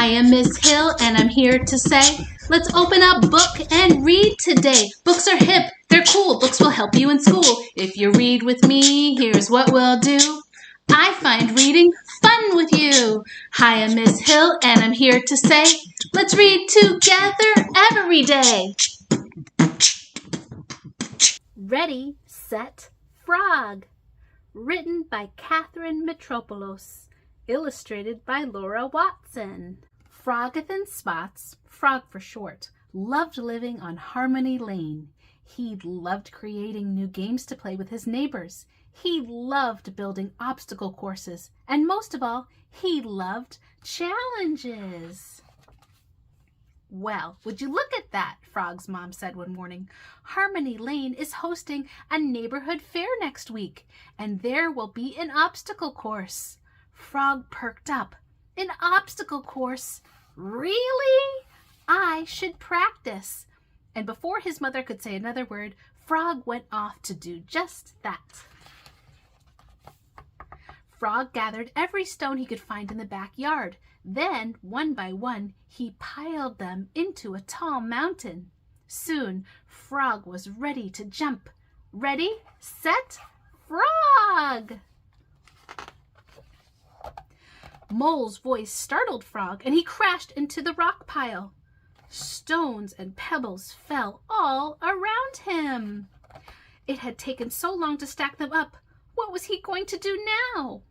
I am Miss Hill and I'm here to say, let's open up book and read today. Books are hip, they're cool, books will help you in school. If you read with me, here's what we'll do. I find reading fun with you. Hi, I'm Miss Hill and I'm here to say, let's read together every day. Ready, Set, Frog. Written by Katherine Mitropoulos. Illustrated by Laura Watson. Froggathan Spots, Frog for short, loved living on Harmony Lane. He loved creating new games to play with his neighbors. He loved building obstacle courses. And most of all, he loved challenges. Well, would you look at that, Frog's mom said one morning. Harmony Lane is hosting a neighborhood fair next week, and there will be an obstacle course. Frog perked up. An obstacle course? Really? I should practice. And before his mother could say another word, Frog went off to do just that. Frog gathered every stone he could find in the backyard. Then, one by one, he piled them into a tall mountain. Soon, Frog was ready to jump. Ready, set, Frog! Mole's voice startled Frog, and he crashed into the rock pile. Stones and pebbles fell all around him. It had taken so long to stack them up. What was he going to do now?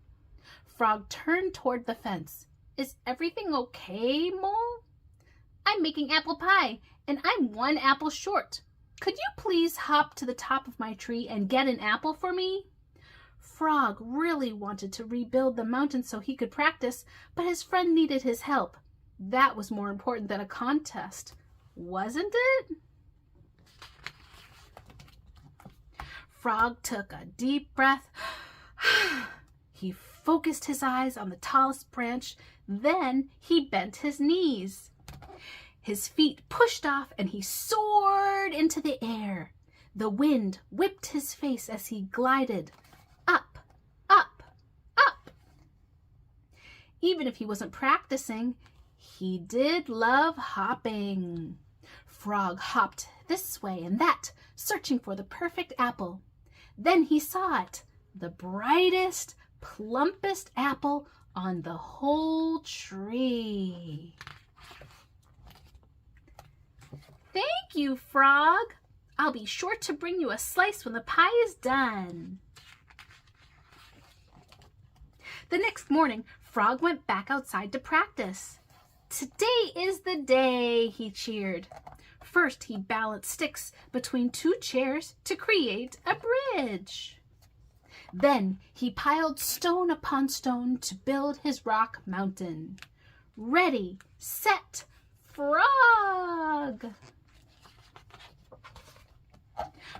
Frog turned toward the fence. Is everything okay, Mole? I'm making apple pie, and I'm one apple short. Could you please hop to the top of my tree and get an apple for me? Frog really wanted to rebuild the mountain so he could practice, but his friend needed his help. That was more important than a contest, wasn't it? Frog took a deep breath. He focused his eyes on the tallest branch. Then he bent his knees. His feet pushed off and he soared into the air. The wind whipped his face as he glided. Up, up, up. Even if he wasn't practicing, he did love hopping. Frog hopped this way and that, searching for the perfect apple. Then he saw it, the brightest, plumpest apple on the whole tree. Thank you, Frog. I'll be sure to bring you a slice when the pie is done. The next morning, Frog went back outside to practice. Today is the day, he cheered. First, he balanced sticks between two chairs to create a bridge. Then he piled stone upon stone to build his rock mountain. Ready, set, Frog!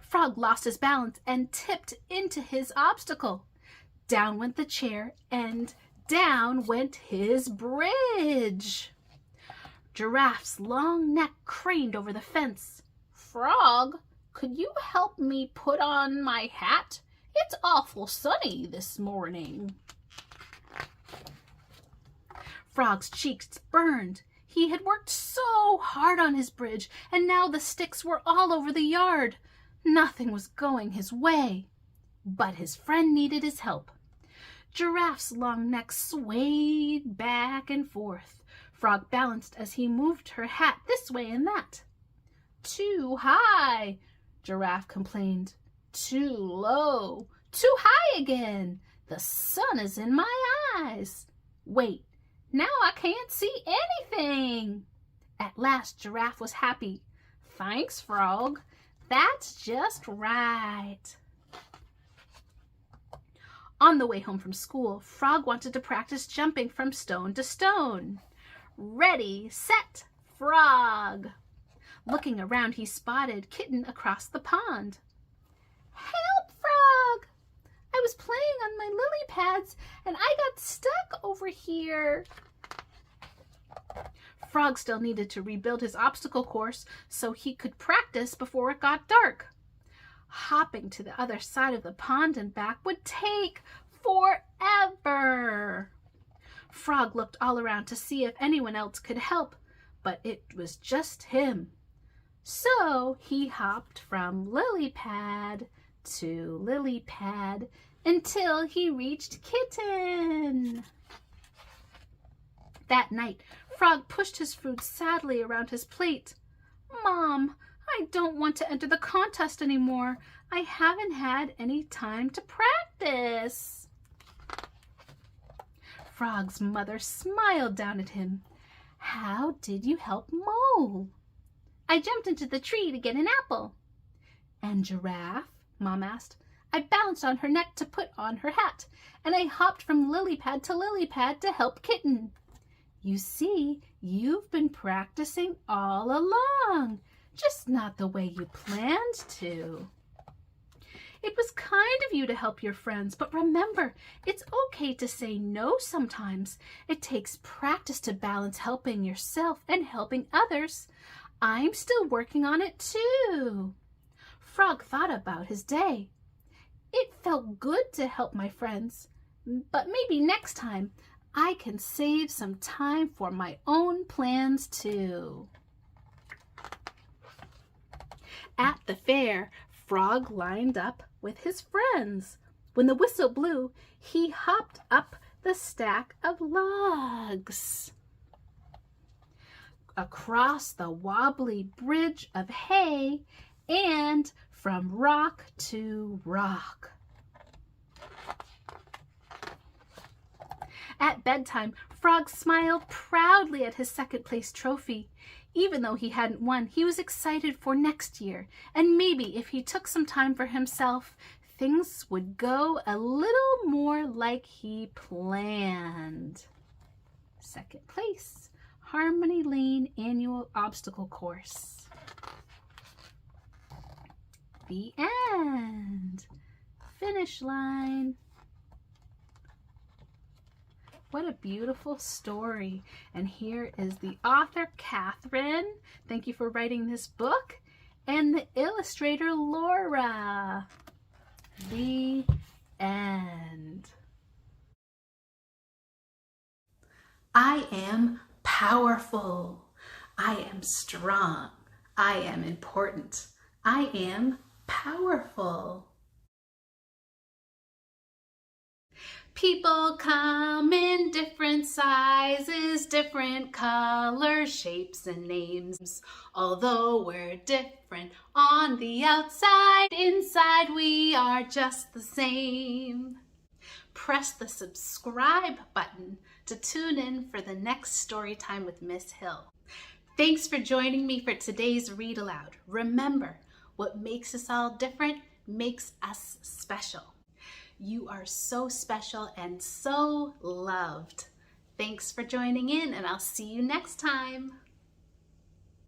Frog lost his balance and tipped into his obstacle. Down went the chair and down went his bridge. Giraffe's long neck craned over the fence. Frog, could you help me put on my hat? It's awful sunny this morning. Frog's cheeks burned. He had worked so hard on his bridge, and now the sticks were all over the yard. Nothing was going his way. But his friend needed his help. Giraffe's long neck swayed back and forth. Frog balanced as he moved her hat this way and that. Too high, Giraffe complained. Too low, too high again. The sun is in my eyes. Wait, now I can't see anything. At last, Giraffe was happy. Thanks, Frog. That's just right. On the way home from school, Frog wanted to practice jumping from stone to stone. Ready, set, Frog. Looking around, he spotted Kitten across the pond. Help, Frog! I was playing on my lily pads and I got stuck over here. Frog still needed to rebuild his obstacle course so he could practice before it got dark. Hopping to the other side of the pond and back would take forever. Frog looked looked all around to see if anyone else could help, but it was just him. So he hopped from lily pad to lily pad until he reached Kitten. That night, Frog pushed his food sadly around his plate. "Mom, I don't want to enter the contest anymore. I haven't had any time to practice." Frog's mother smiled down at him. "How did you help Mole?" "I jumped into the tree to get an apple." "And Giraffe?" Mom asked. "I bounced on her neck to put on her hat, and I hopped from lily pad to lily pad to help Kitten." "You see, you've been practicing all along, just not the way you planned to." "It was kind of you to help your friends, but remember, it's okay to say no sometimes. It takes practice to balance helping yourself and helping others. I'm still working on it too." Frog thought about his day. "It felt good to help my friends, but maybe next time I can save some time for my own plans too." At the fair, Frog lined up with his friends. When the whistle blew, he hopped up the stack of logs, across the wobbly bridge of hay, and from rock to rock. At bedtime, Frog smiled proudly at his second-place trophy. Even though he hadn't won, he was excited for next year, and maybe if he took some time for himself, things would go a little more like he planned. Second place, Harmony Lane Annual Obstacle Course. The end. Finish line. What a beautiful story. And here is the author, Katherine. Thank you for writing this book. And the illustrator, Laura. The end. I am powerful. I am strong. I am important. I am powerful. People come in different sizes, different colors, shapes, and names. Although we're different on the outside, inside we are just the same. Press the subscribe button to tune in for the next story time with Miss Hill. Thanks for joining me for today's Read Aloud. Remember, what makes us all different makes us special. You are so special and so loved. Thanks for joining in, and I'll see you next time.